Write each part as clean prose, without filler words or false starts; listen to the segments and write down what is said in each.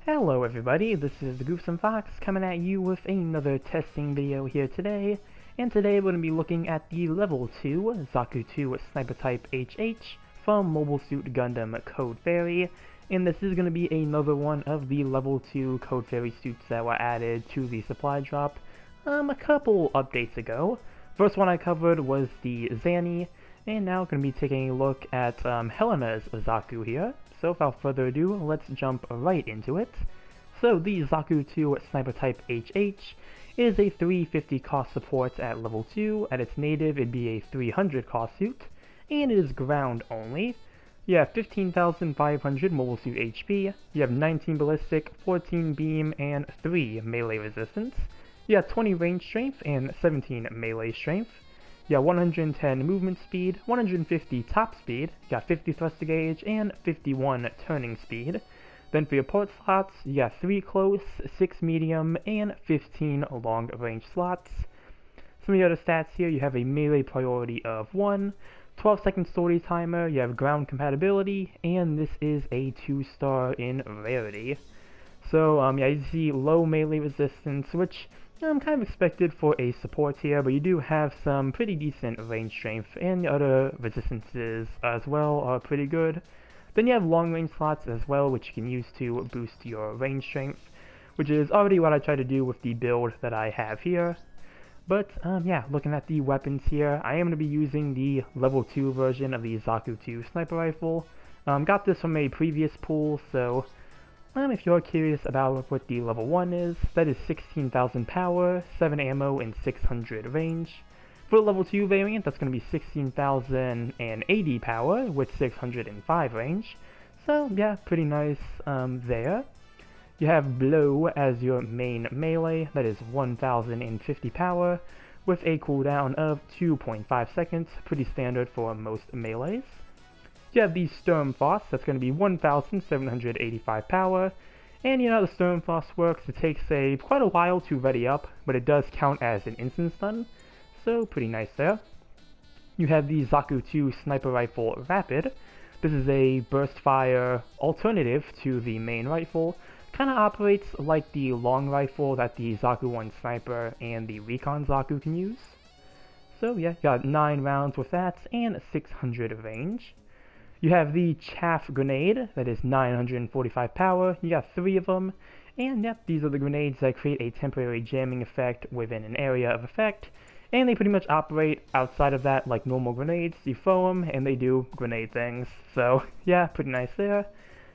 Hello everybody, this is the Goofsome Fox coming at you with another testing video here today. And today we're going to be looking at the Level 2 Zaku 2 Sniper Type HH from Mobile Suit Gundam Code Fairy. And this is going to be another one of the Level 2 Code Fairy suits that were added to the supply drop a couple updates ago. First one I covered was the Zanny, and now we're going to be taking a look at Helena's Zaku here. So without further ado, let's jump right into it. So the Zaku 2 Sniper Type HH is a 350 cost support at level 2. At its native, it'd be a 300 cost suit, and it is ground only. You have 15,500 mobile suit HP, you have 19 ballistic, 14 beam, and 3 melee resistance. You have 20 range strength and 17 melee strength. You got 110 movement speed, 150 top speed, you got 50 thruster gauge, and 51 turning speed. Then for your port slots, you got 3 close, 6 medium, and 15 long range slots. Some of the other stats here, you have a melee priority of 1, 12-second story timer, you have ground compatibility, and this is a 2-star in rarity. So yeah, you see low melee resistance, which kind of expected for a support here, but you do have some pretty decent range strength, and the other resistances as well are pretty good. Then you have long range slots as well, which you can use to boost your range strength, which is already what I try to do with the build that I have here. But yeah, looking at the weapons here, I am going to be using the level 2 version of the Zaku 2 sniper rifle. Got this from a previous pool, so if you're curious about what the level 1 is, that is 16,000 power, 7 ammo, and 600 range. For the level 2 variant, that's going to be 16,080 power with 605 range. So yeah, pretty nice there. You have Blow as your main melee, that is 1,050 power, with a cooldown of 2.5 seconds, pretty standard for most melees. You have the Sturmfaust, that's going to be 1,785 power, and you know how the Sturmfaust works, it takes quite a while to ready up, but it does count as an instant stun, so pretty nice there. You have the Zaku 2 Sniper Rifle Rapid. This is a burst fire alternative to the main rifle, kind of operates like the long rifle that the Zaku 1 Sniper and the Recon Zaku can use. So yeah, you got 9 rounds with that, and 600 range. You have the Chaff Grenade, that is 945 power, you got 3 of them, and yep, these are the grenades that create a temporary jamming effect within an area of effect, and they pretty much operate outside of that like normal grenades. You throw them, and they do grenade things, so yeah, pretty nice there.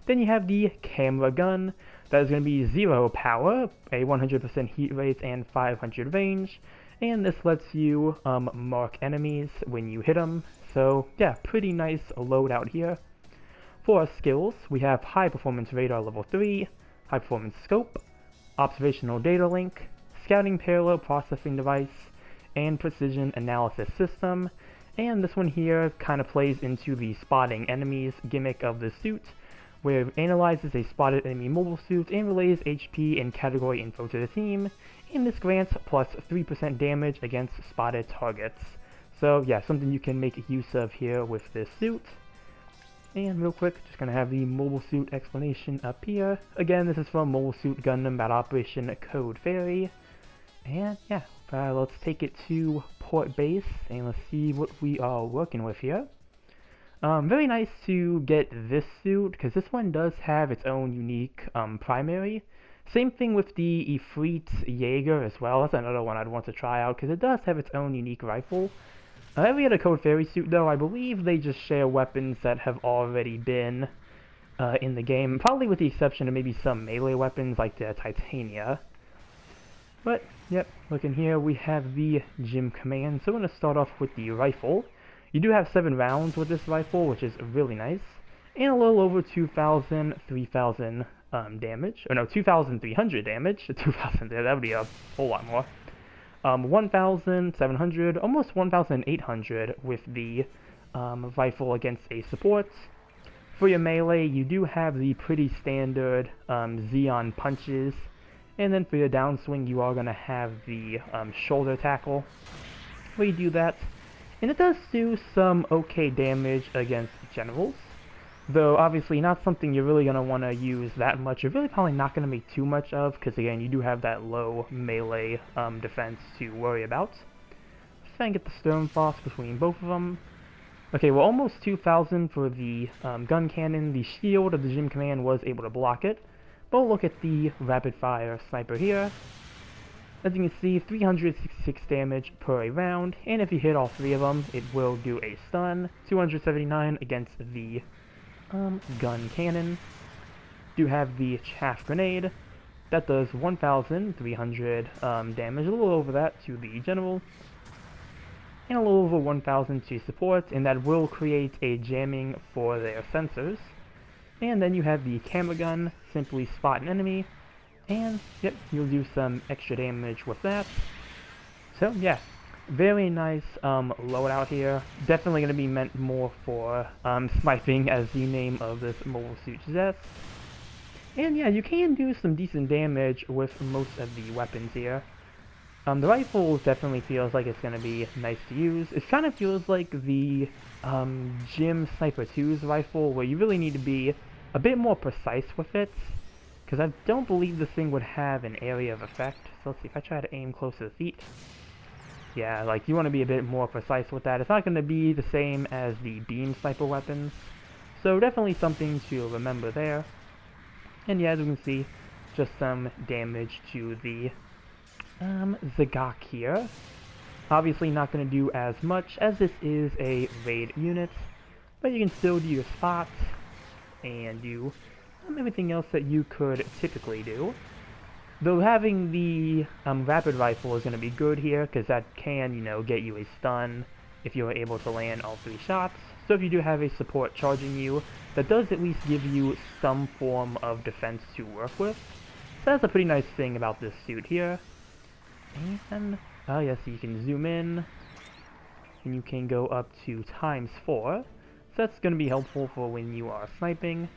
Then you have the Camera Gun, that is going to be 0 power, a 100% heat rate, and 500 range, and this lets you mark enemies when you hit them. So yeah, pretty nice loadout here. For our skills, we have High Performance Radar Level 3, High Performance Scope, Observational Data Link, Scouting Parallel Processing Device, and Precision Analysis System. And this one here kind of plays into the spotting enemies gimmick of the suit, where it analyzes a spotted enemy mobile suit and relays HP and category info to the team, and this grants plus 3% damage against spotted targets. So yeah, something you can make use of here with this suit. And real quick, just gonna have the mobile suit explanation up here. Again, this is from Mobile Suit Gundam Battle Operation Code Fairy. And yeah, let's take it to port base and let's see what we are working with here. Very nice to get this suit, because this one does have its own unique primary. Same thing with the Ifrit Jaeger as well. That's another one I'd want to try out, because it does have its own unique rifle. Every other Code Fairy suit, though, I believe they just share weapons that have already been in the game, probably with the exception of maybe some melee weapons like the Titania. But, yep, looking here, we have the Gym Command. So we're going to start off with the rifle. You do have 7 rounds with this rifle, which is really nice, and a little over 3,000 damage. Or no, 2,300 damage. 2,000, that would be a whole lot more. 1,700, almost 1,800 with the rifle against a support. For your melee, you do have the pretty standard Xeon punches, and then for your downswing, you are going to have the shoulder tackle, where you do that. And it does do some okay damage against generals. Though obviously not something you're really going to want to use that much. You're really probably not going to make too much of, because again, you do have that low melee defense to worry about. Just try and get the stone foss between both of them. Okay, we're almost 2,000 for the gun cannon. The shield of the Gym Command was able to block it. But we'll look at the rapid fire sniper here. As you can see, 366 damage per a round, and if you hit all three of them, it will do a stun. 279 against the gun cannon. Do have the chaff grenade. That does 1,300 damage, a little over that to the general, and a little over 1,000 to support, and that will create a jamming for their sensors. And then you have the camera gun, simply spot an enemy, and yep, you'll do some extra damage with that. So yeah, very nice loadout here. Definitely going to be meant more for sniping, as the name of this mobile suit suggests. And yeah, you can do some decent damage with most of the weapons here. The rifle definitely feels like it's going to be nice to use. It kind of feels like the Gym Sniper 2's rifle, where you really need to be a bit more precise with it, because I don't believe this thing would have an area of effect. So let's see, if I try to aim close to the feet. Yeah, like, you want to be a bit more precise with that. It's not going to be the same as the beam sniper weapons, so definitely something to remember there. And yeah, as you can see, just some damage to the Zaku here. Obviously not going to do as much, as this is a raid unit, but you can still do your spots and do everything else that you could typically do. Though having the rapid rifle is going to be good here, because that can, you know, get you a stun if you are able to land all three shots. So if you do have a support charging you, that does at least give you some form of defense to work with. So that's a pretty nice thing about this suit here. And, oh yes, you can zoom in, and you can go up to ×4. So that's going to be helpful for when you are sniping.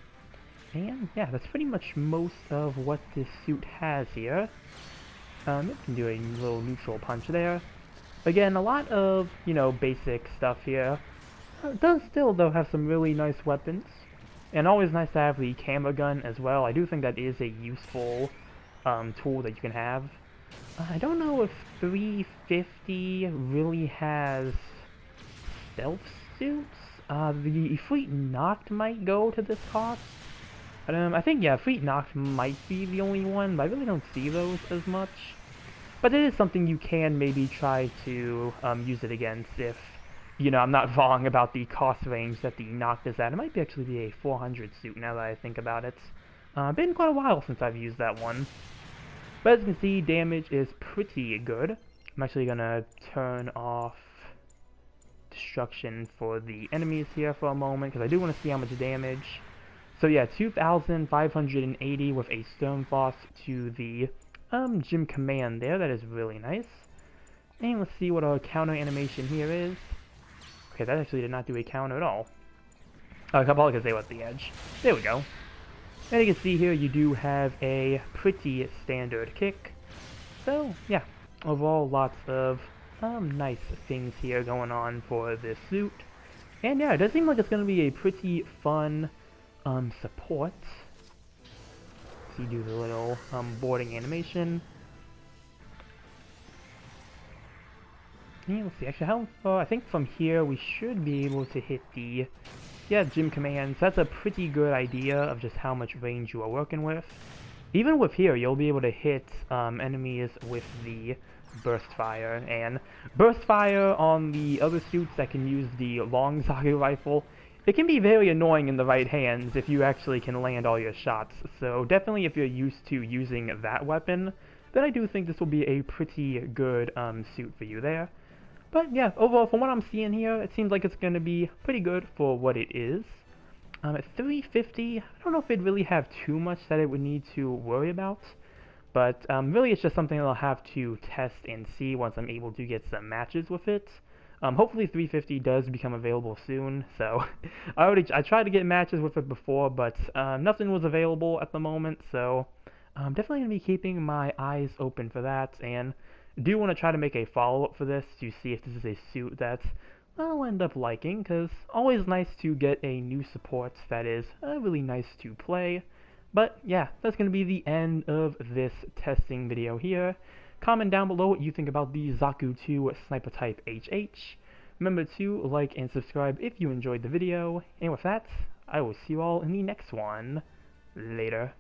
And yeah, that's pretty much most of what this suit has here. It can do a little neutral punch there. Again, a lot of, you know, basic stuff here. It does still, though, have some really nice weapons. And always nice to have the camera gun as well. I do think that is a useful tool that you can have. I don't know if 350 really has stealth suits. The Fleet Knocked might go to this cost. I think, yeah, Fleet Knocked might be the only one, but I really don't see those as much. But it is something you can maybe try to use it against if, you know, I'm not wrong about the cost range that the Knocked is at. It might actually be a 400 suit now that I think about it. Been quite a while since I've used that one. But as you can see, damage is pretty good. I'm actually going to turn off destruction for the enemies here for a moment, because I do want to see how much damage. So yeah, 2,580 with a stone foss to the Gym Command there. That is really nice. And let's see what our counter animation here is. Okay, that actually did not do a counter at all. Probably because they were at the edge. There we go. And you can see here you do have a pretty standard kick. So yeah, overall lots of nice things here going on for this suit. And yeah, it does seem like it's going to be a pretty fun support. So you do the little boarding animation. Yeah, let's see, actually how far, I think from here we should be able to hit the, yeah, Gym Commands. That's a pretty good idea of just how much range you are working with. Even with here, you'll be able to hit enemies with the burst fire, and burst fire on the other suits that can use the long Zaku rifle, it can be very annoying in the right hands if you actually can land all your shots. So definitely if you're used to using that weapon, then I do think this will be a pretty good suit for you there. But yeah, overall, from what I'm seeing here, it seems like it's going to be pretty good for what it is. At 350, I don't know if it'd really have too much that it would need to worry about. But really it's just something that I'll have to test and see once I'm able to get some matches with it. Hopefully 350 does become available soon, so I tried to get matches with it before, but nothing was available at the moment, so I'm definitely going to be keeping my eyes open for that, and do want to try to make a follow-up for this to see if this is a suit that I'll end up liking, because always nice to get a new support that is really nice to play. But yeah, that's going to be the end of this testing video here. Comment down below what you think about the Zaku 2 Sniper Type HH. Remember to like and subscribe if you enjoyed the video, and with that, I will see you all in the next one. Later.